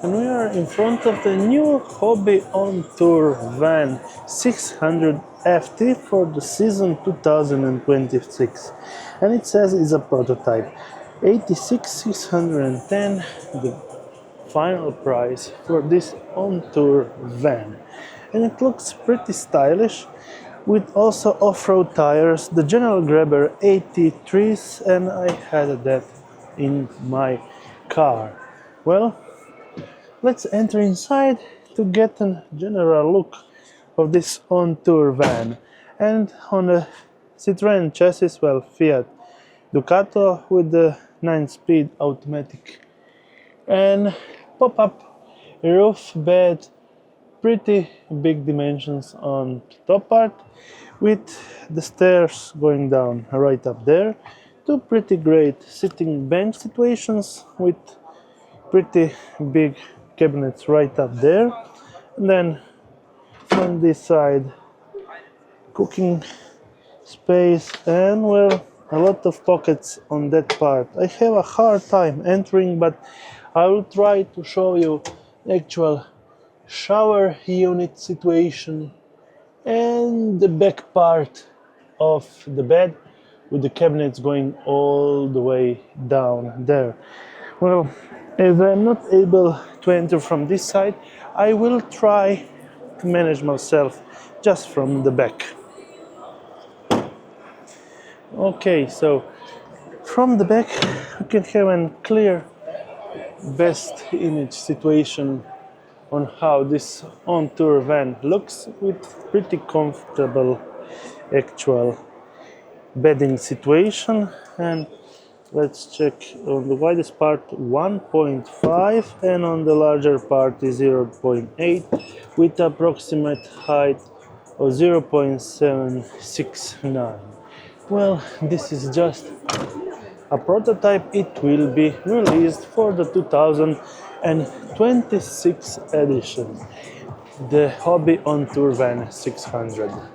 and we are in front of the new hobby Ontour van 600 FT for the season 2026, and it says it's a prototype. 86,610 the final price for this Ontour van, and it looks pretty stylish with also off-road tires, the general grabber 83s, and I had that in my car. Well, let's enter inside to get a general look of this Ontour van. And on the Citroën chassis, well, Fiat Ducato with the 9-speed automatic and pop-up roof bed, pretty big dimensions on the top part, with the stairs going down right up there. Two pretty great sitting bench situations with pretty big cabinets right up there, and then on this side cooking space, and well, a lot of pockets on that part. I have a hard time entering, but I will try to show you the actual shower unit situation and the back part of the bed with the cabinets going all the way down there. Well, as I'm not able to enter from this side, I will try to manage myself just from the back. Okay, so from the back you can have a clear best image situation on how this Ontour van looks, with pretty comfortable actual bedding situation. And let's check on the widest part 1.5 and on the larger part is 0.8 with approximate height of 0.769. Well, this is just a prototype. It will be released for the 2026 edition, the Hobby Ontour Van 600.